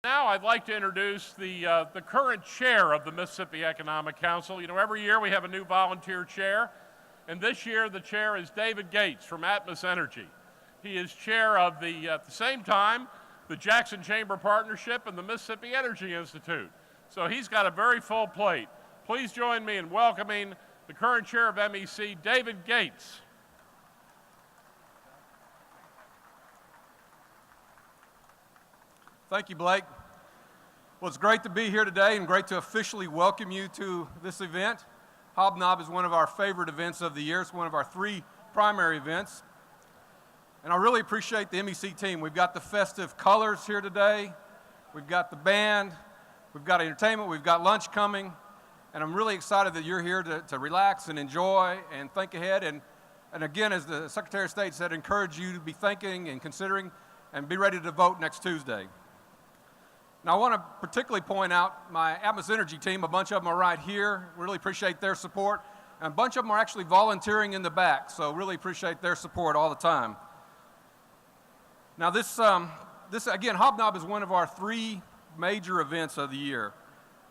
Now I'd like to introduce the current chair of the Mississippi Economic Council. You know, every year we have a new volunteer chair, and this year the chair is David Gates from Atmos Energy. He is chair of at the same time, the Jackson Chamber Partnership and the Mississippi Energy Institute. So he's got a very full plate. Please join me in welcoming the current chair of MEC, David Gates. Thank you, Blake. Well, it's great to be here today and great to officially welcome you to this event. Hobnob is one of our favorite events of the year. It's one of our 3 primary events. And I really appreciate the MEC team. We've got the festive colors here today. We've got the band. We've got entertainment. We've got lunch coming. And I'm really excited that you're here to relax and enjoy and think ahead. And again, as the Secretary of State said, encourage you to be thinking and considering and be ready to vote next Tuesday. Now, I want to particularly point out my Atmos Energy team. A bunch of them are right here. Really appreciate their support. And a bunch of them are actually volunteering in the back, so really appreciate their support all the time. Now, this again, Hobnob is one of our 3 major events of the year,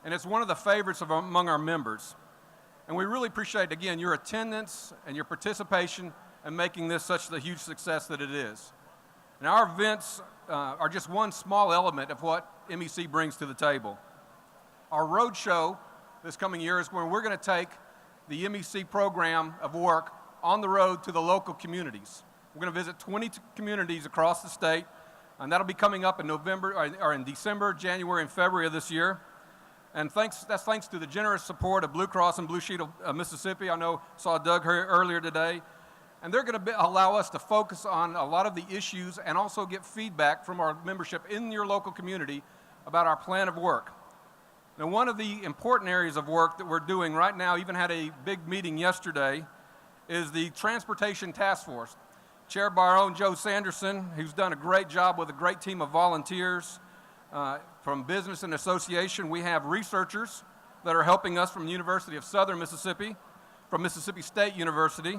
and it's one of the favorites among our members. And we really appreciate, again, your attendance and your participation in making this such the huge success that it is. And our events are just one small element of what MEC brings to the table. Our road show this coming year is where we're going to take the MEC program of work on the road to the local communities. We're going to visit 20 communities across the state, and that'll be coming up in November, or in December, January, and February of this year. And that's thanks to the generous support of Blue Cross and Blue Shield of Mississippi. I saw Doug here earlier today. And they're going to allow us to focus on a lot of the issues and also get feedback from our membership in your local community about our plan of work. Now, one of the important areas of work that we're doing right now, even had a big meeting yesterday, is the Transportation Task Force, chaired by our own Joe Sanderson, who's done a great job with a great team of volunteers from business and association. We have researchers that are helping us from the University of Southern Mississippi, from Mississippi State University,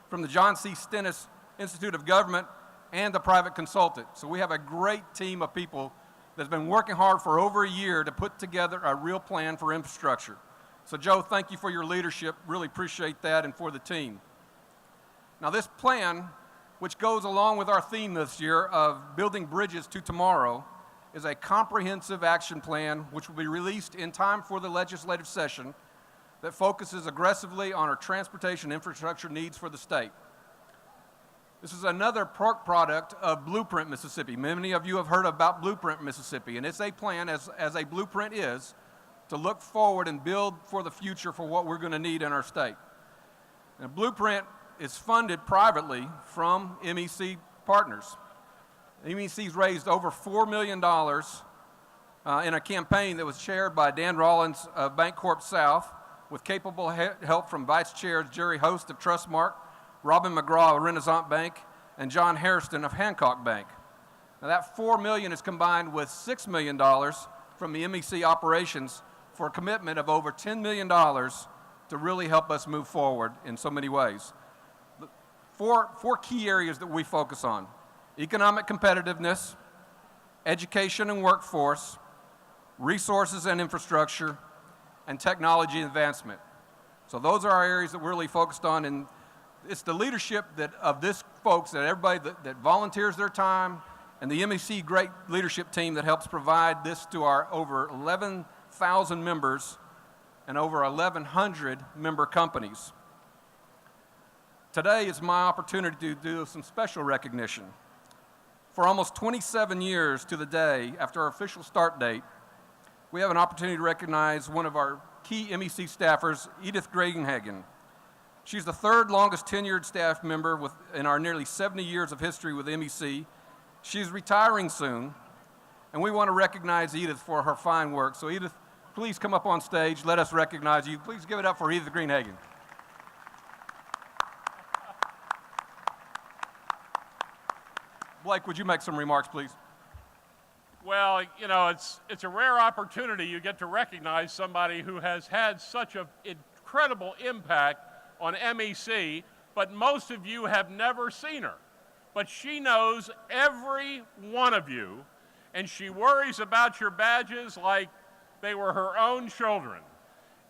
from the John C. Stennis Institute of Government, and the private consultant. So we have a great team of people that's been working hard for over a year to put together a real plan for infrastructure. So Joe, thank you for your leadership. Really appreciate that, and for the team. Now, this plan, which goes along with our theme this year of building bridges to tomorrow, is a comprehensive action plan which will be released in time for the legislative session that focuses aggressively on our transportation infrastructure needs for the state. This is another product of Blueprint Mississippi. Many of you have heard about Blueprint Mississippi, and it's a plan, as a blueprint is, to look forward and build for the future for what we're going to need in our state. And Blueprint is funded privately from MEC partners. MEC's raised over $4 million in a campaign that was chaired by Dan Rollins of Bancorp South, with capable help from Vice Chairs Jerry Host of Trustmark, Robin McGraw of Renaissance Bank, and John Hairston of Hancock Bank. Now, that $4 million is combined with $6 million from the MEC operations for a commitment of over $10 million to really help us move forward in so many ways. Four key areas that we focus on: economic competitiveness, education and workforce, resources and infrastructure, and technology advancement. So those are our areas that we're really focused on, and it's the leadership of this folks, that everybody that volunteers their time, and the MEC great leadership team that helps provide this to our over 11,000 members and over 1,100 member companies. Today is my opportunity to do some special recognition. For almost 27 years to the day after our official start date, we have an opportunity to recognize one of our key MEC staffers, Edith Gragenhagen. She's the 3rd longest tenured staff member in our nearly 70 years of history with MEC. She's retiring soon, and we want to recognize Edith for her fine work. So Edith, please come up on stage. Let us recognize you. Please give it up for Edith Greenhagen. Blake, would you make some remarks, please? Well, you know, it's a rare opportunity. You get to recognize somebody who has had such an incredible impact on MEC, but most of you have never seen her. But she knows every one of you, and she worries about your badges like they were her own children.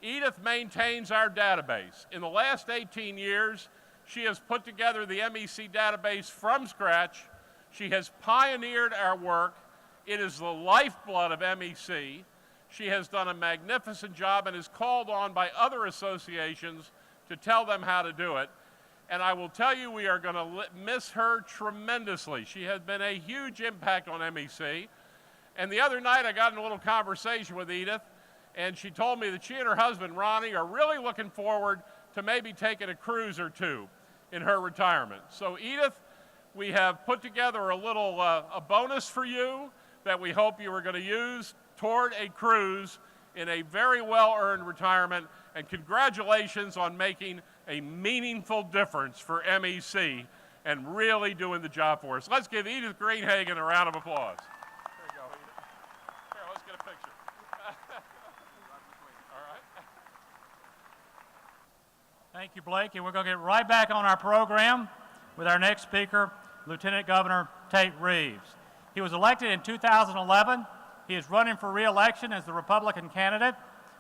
Edith maintains our database. In the last 18 years, she has put together the MEC database from scratch. She has pioneered our work. It is the lifeblood of MEC. She has done a magnificent job and is called on by other associations to tell them how to do it. And I will tell you, we are going to miss her tremendously. She has been a huge impact on MEC. And the other night, I got in a little conversation with Edith, and she told me that she and her husband, Ronnie, are really looking forward to maybe taking a cruise or two in her retirement. So, Edith, we have put together a little a bonus for you that we hope you are going to use toward a cruise in a very well-earned retirement. And congratulations on making a meaningful difference for MEC and really doing the job for us. Let's give Edith Greenhagen a round of applause. There you go, Edith. Here, let's get a picture. All right. Thank you, Blake. And we're going to get right back on our program with our next speaker, Lieutenant Governor Tate Reeves. He was elected in 2011. He is running for re-election as the Republican candidate.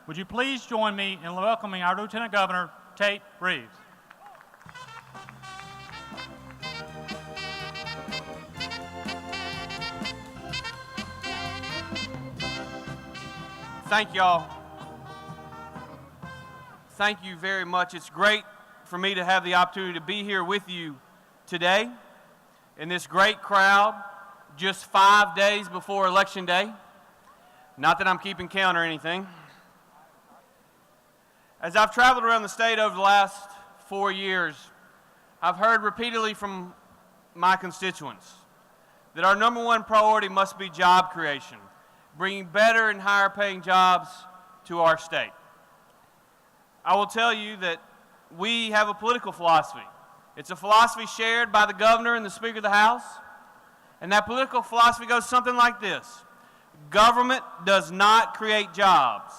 Would you please join me in welcoming our Lieutenant Governor, Tate Reeves. Thank y'all. Thank you very much. It's great for me to have the opportunity to be here with you today in this great crowd just 5 days before Election Day. Not that I'm keeping count or anything. As I've traveled around the state over the last 4 years, I've heard repeatedly from my constituents that our number one priority must be job creation, bringing better and higher paying jobs to our state. I will tell you that we have a political philosophy. It's a philosophy shared by the governor and the Speaker of the House, and that political philosophy goes something like this. Government does not create jobs.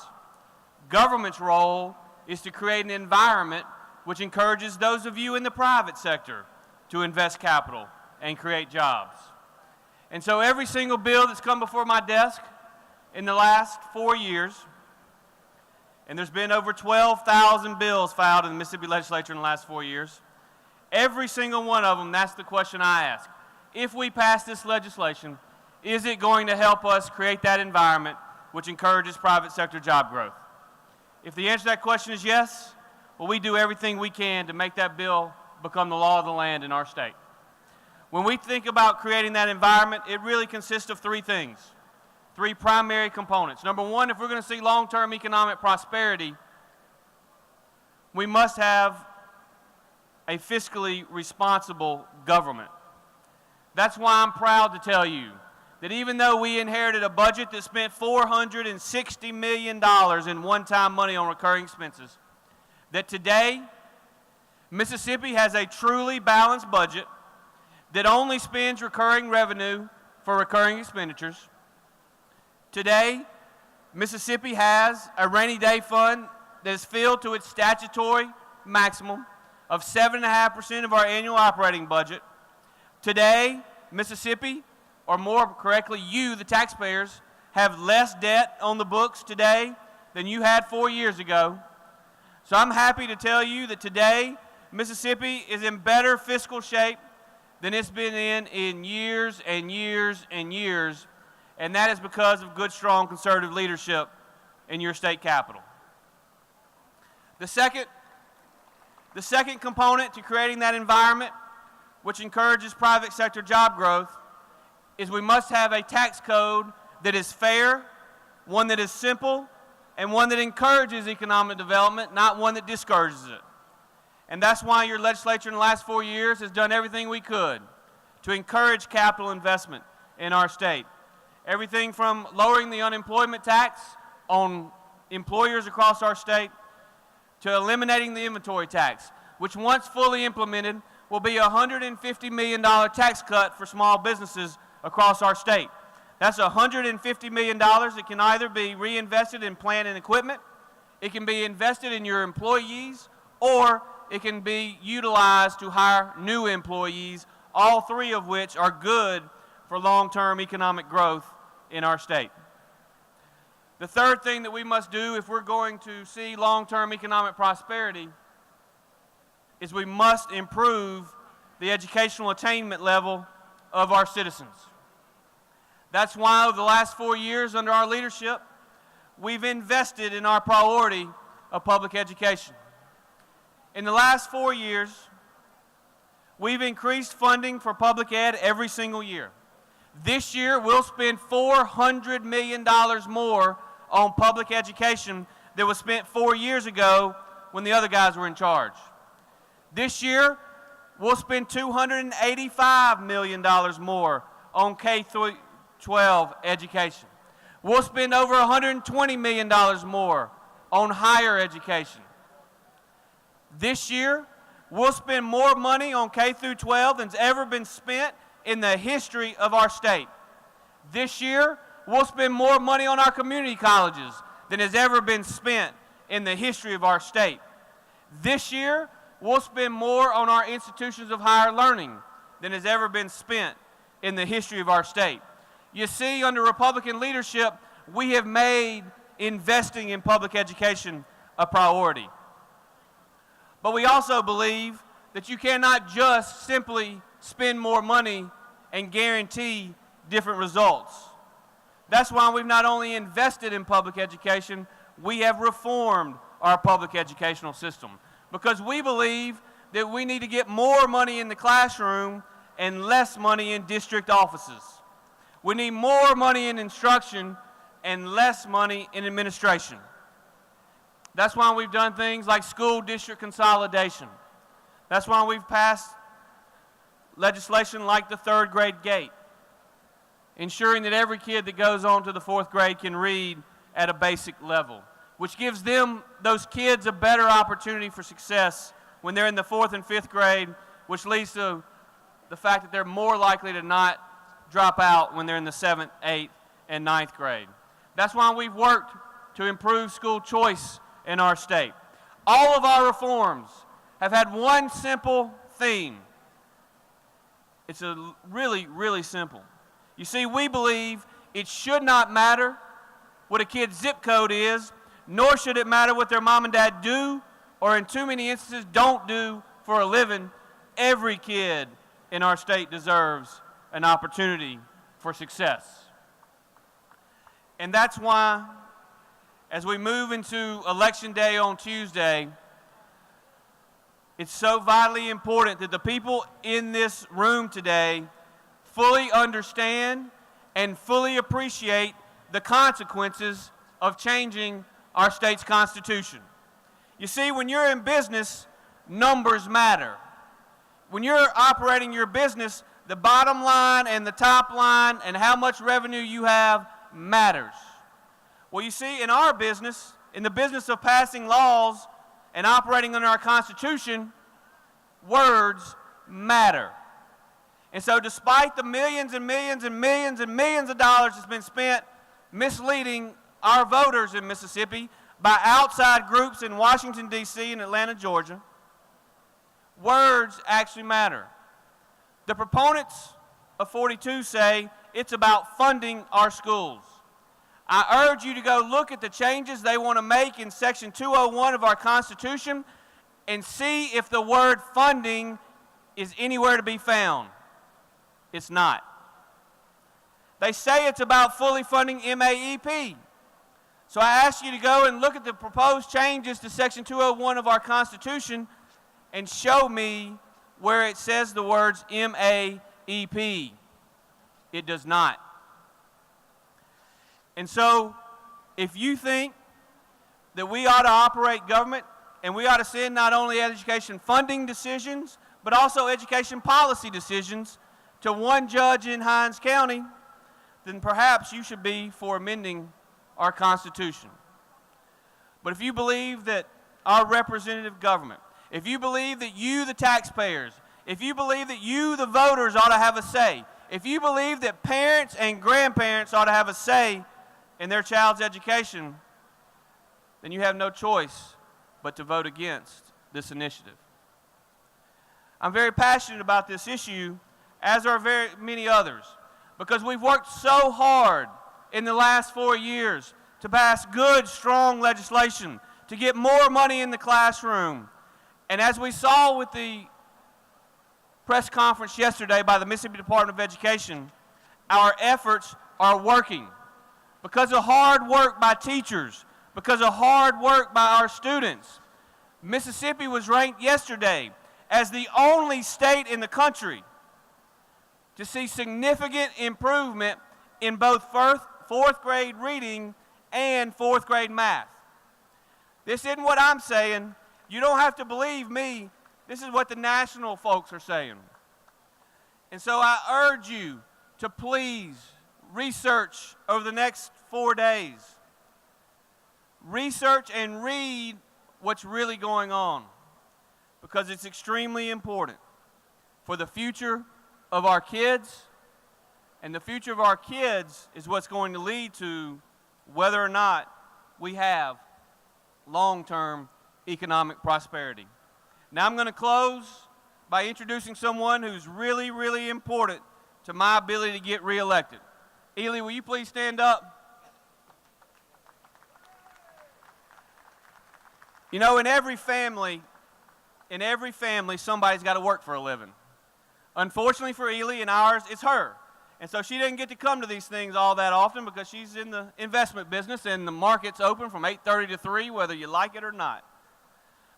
Government's role is to create an environment which encourages those of you in the private sector to invest capital and create jobs. And so every single bill that's come before my desk in the last 4 years, and there's been over 12,000 bills filed in the Mississippi legislature in the last 4 years, every single one of them, that's the question I ask. If we pass this legislation, is it going to help us create that environment which encourages private sector job growth? If the answer to that question is yes, well, we do everything we can to make that bill become the law of the land in our state. When we think about creating that environment, it really consists of three things, three primary components. Number one, if we're going to see long-term economic prosperity, we must have a fiscally responsible government. That's why I'm proud to tell you that even though we inherited a budget that spent $460 million in one-time money on recurring expenses, that today Mississippi has a truly balanced budget that only spends recurring revenue for recurring expenditures. Today, Mississippi has a rainy day fund that is filled to its statutory maximum of 7.5% of our annual operating budget. Today, Mississippi, or more correctly, you, the taxpayers, have less debt on the books today than you had 4 years ago. So I'm happy to tell you that today, Mississippi is in better fiscal shape than it's been in years and years and years, and that is because of good, strong conservative leadership in your state capital. The second component to creating that environment which encourages private sector job growth is we must have a tax code that is fair, one that is simple, and one that encourages economic development, not one that discourages it. And that's why your legislature in the last 4 years has done everything we could to encourage capital investment in our state. Everything from lowering the unemployment tax on employers across our state to eliminating the inventory tax, which once fully implemented will be a $150 million tax cut for small businesses across our state. That's $150 million that can either be reinvested in plant and equipment, it can be invested in your employees, or it can be utilized to hire new employees, all three of which are good for long-term economic growth in our state. The third thing that we must do if we're going to see long-term economic prosperity is we must improve the educational attainment level of our citizens. That's why over the last 4 years under our leadership, we've invested in our priority of public education. In the last 4 years, we've increased funding for public ed every single year. This year, we'll spend $400 million more on public education that was spent 4 years ago when the other guys were in charge. This year, we'll spend $285 million more on K-12 education. We'll spend over $120 million more on higher education. This year, we'll spend more money on K-12 than's ever been spent in the history of our state. This year, we'll spend more money on our community colleges than has ever been spent in the history of our state. This year, we'll spend more on our institutions of higher learning than has ever been spent in the history of our state. You see, under Republican leadership, we have made investing in public education a priority. But we also believe that you cannot just simply spend more money and guarantee different results. That's why we've not only invested in public education, we have reformed our public educational system. Because we believe that we need to get more money in the classroom and less money in district offices. We need more money in instruction and less money in administration. That's why we've done things like school district consolidation. That's why we've passed legislation like the third grade gate, ensuring that every kid that goes on to the fourth grade can read at a basic level, which gives those kids a better opportunity for success when they're in the fourth and fifth grade, which leads to the fact that they're more likely to not drop out when they're in the seventh, eighth, and ninth grade. That's why we've worked to improve school choice in our state. All of our reforms have had one simple theme. It's really, really simple. You see, we believe it should not matter what a kid's zip code is, nor should it matter what their mom and dad do, or in too many instances don't do for a living. Every kid in our state deserves an opportunity for success. And that's why, as we move into Election Day on Tuesday, it's so vitally important that the people in this room today fully understand and fully appreciate the consequences of changing our state's constitution. You see, when you're in business, numbers matter. When you're operating your business, the bottom line and the top line and how much revenue you have matters. Well, you see, in our business, in the business of passing laws and operating under our Constitution, words matter. And so despite the millions and millions and millions and millions of dollars that's been spent misleading our voters in Mississippi by outside groups in Washington, D.C. and Atlanta, Georgia, words actually matter. The proponents of 42 say it's about funding our schools. I urge you to go look at the changes they want to make in Section 201 of our Constitution and see if the word funding is anywhere to be found. It's not. They say it's about fully funding MAEP. So I ask you to go and look at the proposed changes to Section 201 of our Constitution and show me where it says the words MAEP. It does not. And so, if you think that we ought to operate government and we ought to send not only education funding decisions, but also education policy decisions to one judge in Hinds County, then perhaps you should be for amending our Constitution. But if you believe that our representative government, if you believe that you, the taxpayers, if you believe that you, the voters, ought to have a say, if you believe that parents and grandparents ought to have a say in their child's education, then you have no choice but to vote against this initiative. I'm very passionate about this issue, as are very many others, because we've worked so hard in the last 4 years to pass good, strong legislation, to get more money in the classroom. And as we saw with the press conference yesterday by the Mississippi Department of Education, our efforts are working. Because of hard work by teachers, because of hard work by our students, Mississippi was ranked yesterday as the only state in the country to see significant improvement in both fourth grade reading and fourth grade math. This isn't what I'm saying. You don't have to believe me. This is what the national folks are saying. And so I urge you to please research over the next 4 days. Research and read what's really going on, because it's extremely important for the future of our kids, and the future of our kids is what's going to lead to whether or not we have long-term economic prosperity. Now I'm going to close by introducing someone who's really, really important to my ability to get reelected. Ely, will you please stand up? You know, in every family, somebody's got to work for a living. Unfortunately for Ely and ours, it's her. And so she didn't get to come to these things all that often because she's in the investment business and the market's open from 8:30 to 3, whether you like it or not.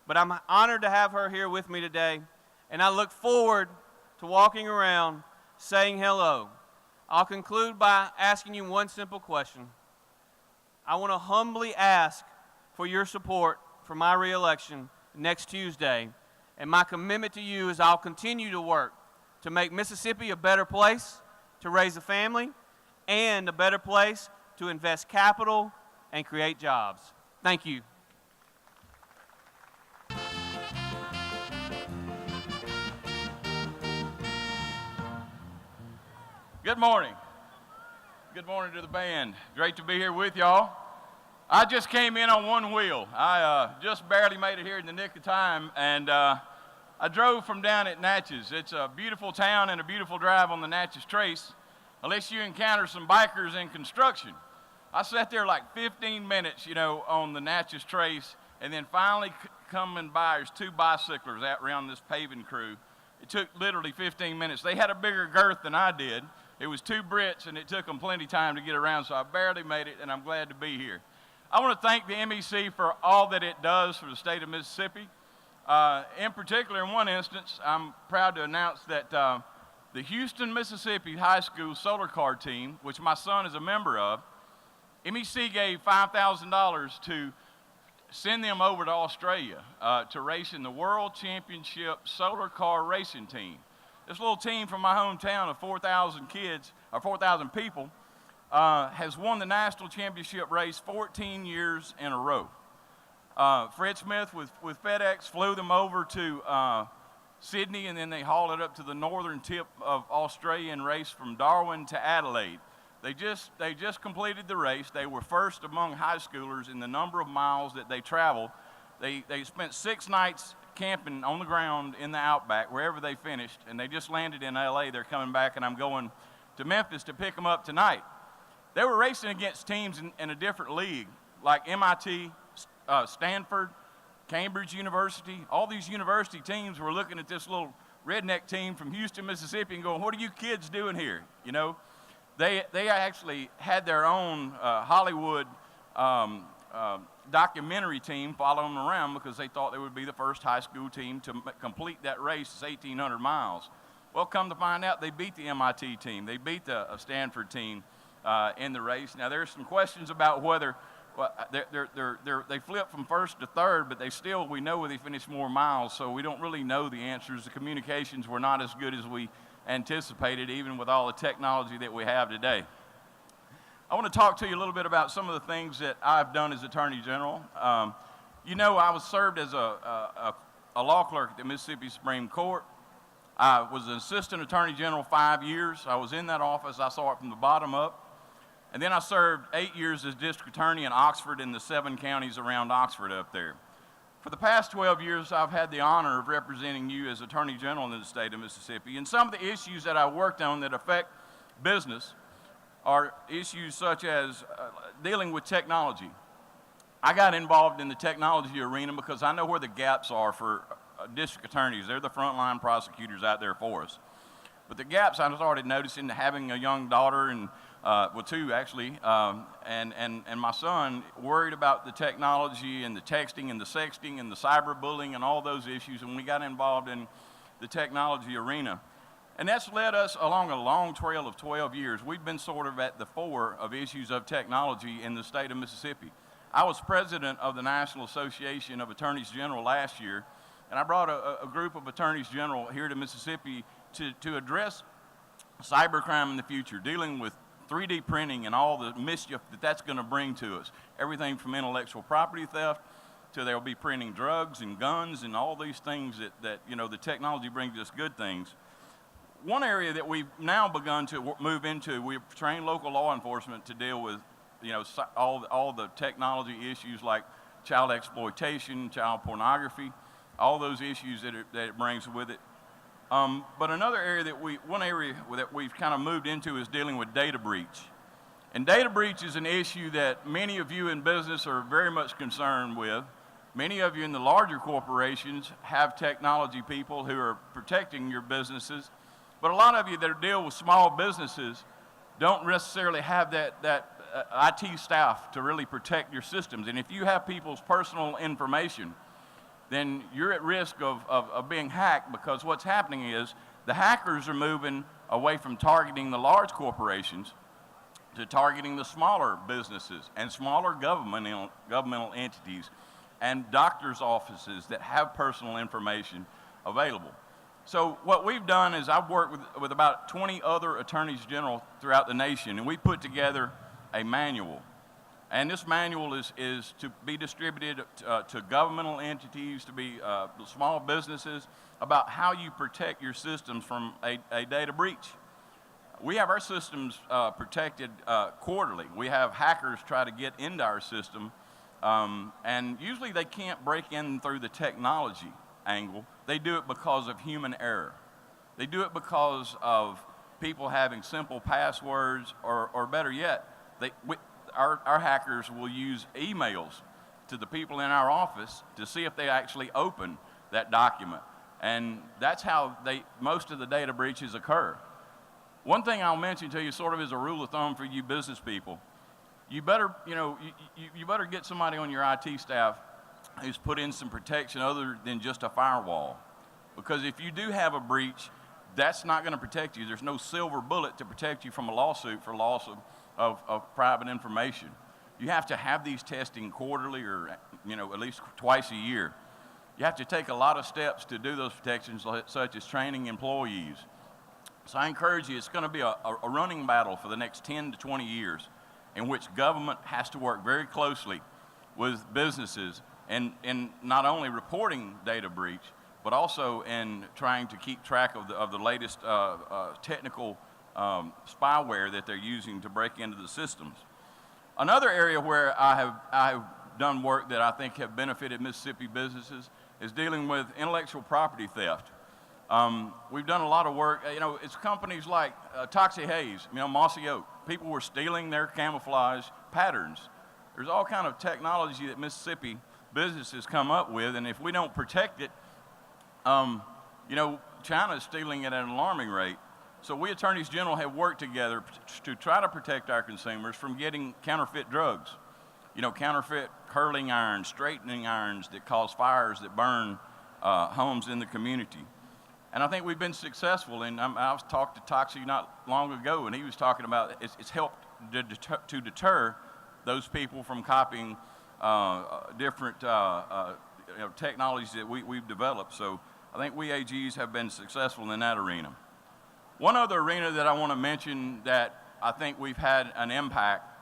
But I'm honored to have her here with me today, and I look forward to walking around saying hello. I'll conclude by asking you one simple question. I want to humbly ask for your support for my reelection next Tuesday, and my commitment to you is I'll continue to work to make Mississippi a better place to raise a family and a better place to invest capital and create jobs. Thank you. Good morning. Good morning to the band. Great to be here with y'all. I just came in on one wheel. I just barely made it here in the nick of time, and I drove from down at Natchez. It's a beautiful town and a beautiful drive on the Natchez Trace, unless you encounter some bikers in construction. I sat there like 15 minutes, you know, on the Natchez Trace, and then finally coming by, there's two bicyclers out around this paving crew. It took literally 15 minutes. They had a bigger girth than I did. It was two Brits, and it took them plenty of time to get around, so I barely made it, and I'm glad to be here. I want to thank the MEC for all that it does for the state of Mississippi. In particular, in one instance, I'm proud to announce that the Houston, Mississippi High School Solar Car team, which my son is a member of, MEC gave $5,000 to send them over to Australia to race in the World Championship Solar Car Racing Team. This little team from my hometown of 4,000 kids, or 4,000 people, has won the national championship race 14 years in a row. Fred Smith with FedEx flew them over to Sydney, and then they hauled it up to the northern tip of Australia and raced from Darwin to Adelaide. They just completed the race. They were first among high schoolers in the number of miles that they traveled. They spent 6 nights camping on the ground in the outback, wherever they finished, and they just landed in LA. They're coming back, and I'm going to Memphis to pick them up tonight. They were racing against teams in a different league, like MIT, Stanford, Cambridge University. All these university teams were looking at this little redneck team from Houston, Mississippi, and going, "What are you kids doing here?" You know, they actually had their own Hollywood documentary team following them around because they thought they would be the first high school team to complete that race. It's 1,800 miles. Well, come to find out, they beat the MIT team. They beat the Stanford team in the race. Now, there's some questions about whether they flipped from first to third, but we know they finished more miles, so we don't really know the answers. The communications were not as good as we anticipated, even with all the technology that we have today. I want to talk to you a little bit about some of the things that I've done as Attorney General. You know, I was served as a law clerk at the Mississippi Supreme Court. I was an assistant attorney general 5 years. I was in that office. I saw it from the bottom up. And then I served 8 years as district attorney in Oxford and the 7 counties around Oxford up there. For the past 12 years, I've had the honor of representing you as Attorney General in the state of Mississippi. And some of the issues that I worked on that affect business are issues such as dealing with technology. I got involved in the technology arena because I know where the gaps are for district attorneys. They're the frontline prosecutors out there for us. But the gaps I started noticing, having a young daughter, and well, two actually, and my son, worried about the technology and the texting and the sexting and the cyberbullying and all those issues, and we got involved in the technology arena. And that's led us along a long trail of 12 years. We've been sort of at the fore of issues of technology in the state of Mississippi. I was president of the National Association of Attorneys General last year, and I brought a group of attorneys general here to Mississippi to address cybercrime in the future, dealing with 3D printing and all the mischief that that's going to bring to us. Everything from intellectual property theft to they'll be printing drugs and guns and all these things that you know, the technology brings us good things. One area that we've now begun to move into, we've trained local law enforcement to deal with, you know, all the technology issues like child exploitation, child pornography, all those issues that it brings with it. But another area one area that we've kind of moved into is dealing with data breach. And data breach is an issue that many of you in business are very much concerned with. Many of you in the larger corporations have technology people who are protecting your businesses. But a lot of you that deal with small businesses don't necessarily have that IT staff to really protect your systems. And if you have people's personal information, then you're at risk of being hacked, because what's happening is the hackers are moving away from targeting the large corporations to targeting the smaller businesses and smaller governmental entities and doctors' offices that have personal information available. So what we've done is I've worked with about 20 other attorneys general throughout the nation, and we put together a manual. And this manual is to be distributed to governmental entities, to be small businesses, about how you protect your systems from a data breach. We have our systems protected quarterly. We have hackers try to get into our system, and usually they can't break in through the technology angle. They do it because of human error. They do it because of people having simple passwords, or better yet, our hackers will use emails to the people in our office to see if they actually open that document. And that's how most of the data breaches occur. One thing I'll mention to you sort of as a rule of thumb for you business people, you better get somebody on your IT staff who's put in some protection other than just a firewall. Because if you do have a breach, that's not going to protect you. There's no silver bullet to protect you from a lawsuit for loss of private information. You have to have these testing quarterly, or at least twice a year. You have to take a lot of steps to do those protections, such as training employees. So I encourage you, it's going to be a running battle for the next 10 to 20 years, in which government has to work very closely with businesses in not only reporting data breach, but also in trying to keep track of the latest technical spyware that they're using to break into the systems. Another area where I have done work that I think have benefited Mississippi businesses is dealing with intellectual property theft. We've done a lot of work. It's companies like Toxie Hayes, Mossy Oak. People were stealing their camouflage patterns. There's all kind of technology that Mississippi businesses come up with, and if we don't protect it, China is stealing it at an alarming rate. So we attorneys general have worked together to try to protect our consumers from getting counterfeit drugs. Counterfeit curling irons, straightening irons that cause fires that burn homes in the community. And I think we've been successful. And I was talking to Toxie not long ago, and he was talking about it's helped to deter those people from copying different technologies that we've developed. So I think we AGs have been successful in that arena. One other arena that I want to mention that I think we've had an impact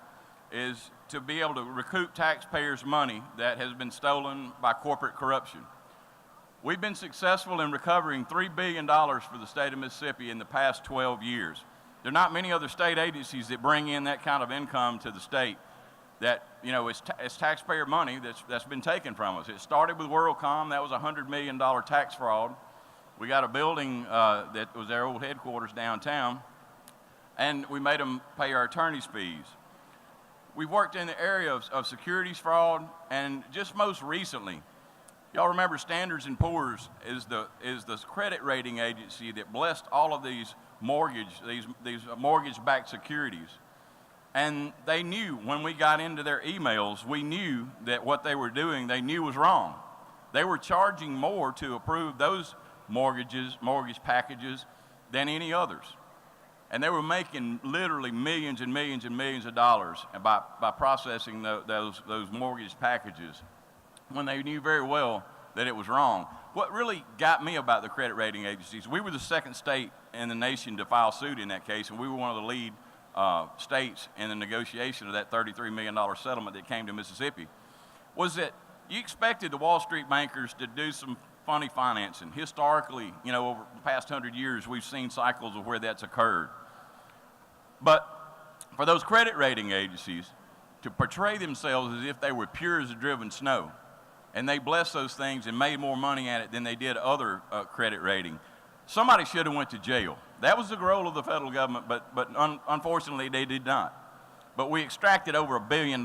is to be able to recoup taxpayers' money that has been stolen by corporate corruption. We've been successful in recovering $3 billion for the state of Mississippi in the past 12 years. There are not many other state agencies that bring in that kind of income to the sate that, it's taxpayer money that's been taken from us. It started with WorldCom. That was a $100 million tax fraud. We got a building that was their old headquarters downtown and we made them pay our attorney's fees. We've worked in the area of securities fraud, and just most recently, y'all remember Standards & Poor's is the credit rating agency that blessed all of these mortgage-backed securities. And they knew when we got into their emails, we knew that what they were doing, they knew was wrong. They were charging more to approve those mortgage packages than any others. And they were making literally millions and millions and millions of dollars by processing those mortgage packages when they knew very well that it was wrong. What really got me about the credit rating agencies, we were the second state in the nation to file suit in that case, and we were one of the lead states in the negotiation of that $33 million settlement that came to Mississippi, was that you expected the Wall Street bankers to do some funny financing. Historically, over the past 100 years, we've seen cycles of where that's occurred. But for those credit rating agencies to portray themselves as if they were pure as the driven snow, and they blessed those things and made more money at it than they did other credit rating, somebody should have went to jail. That was the role of the federal government, but unfortunately they did not. But we extracted over $1 billion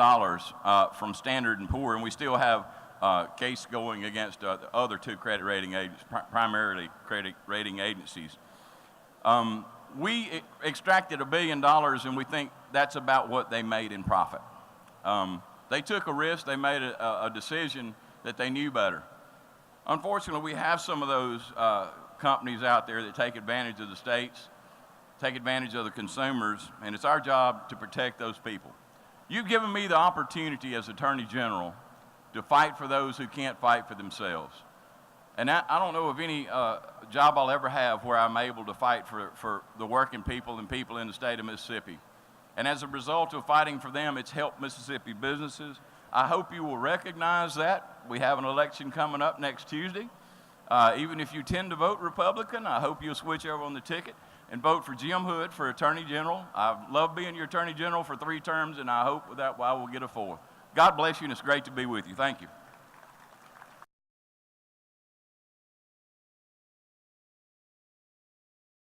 from Standard & Poor, and we still have a case going against the other two credit rating agencies, primarily credit rating agencies. We extracted $1 billion, and we think that's about what they made in profit. They took a risk. They made a decision that they knew better. Unfortunately, we have some of those companies out there that take advantage of the states, take advantage of the consumers, and it's our job to protect those people. You've given me the opportunity as Attorney General to fight for those who can't fight for themselves. And I don't know of any job I'll ever have where I'm able to fight for the working people and people in the state of Mississippi. And as a result of fighting for them, it's helped Mississippi businesses. I hope you will recognize that. We have an election coming up next Tuesday. Even if you tend to vote Republican, I hope you'll switch over on the ticket and vote for Jim Hood for Attorney General. I've loved being your Attorney General for 3 terms, and I hope that I will get a 4th. God bless you, and it's great to be with you. Thank you.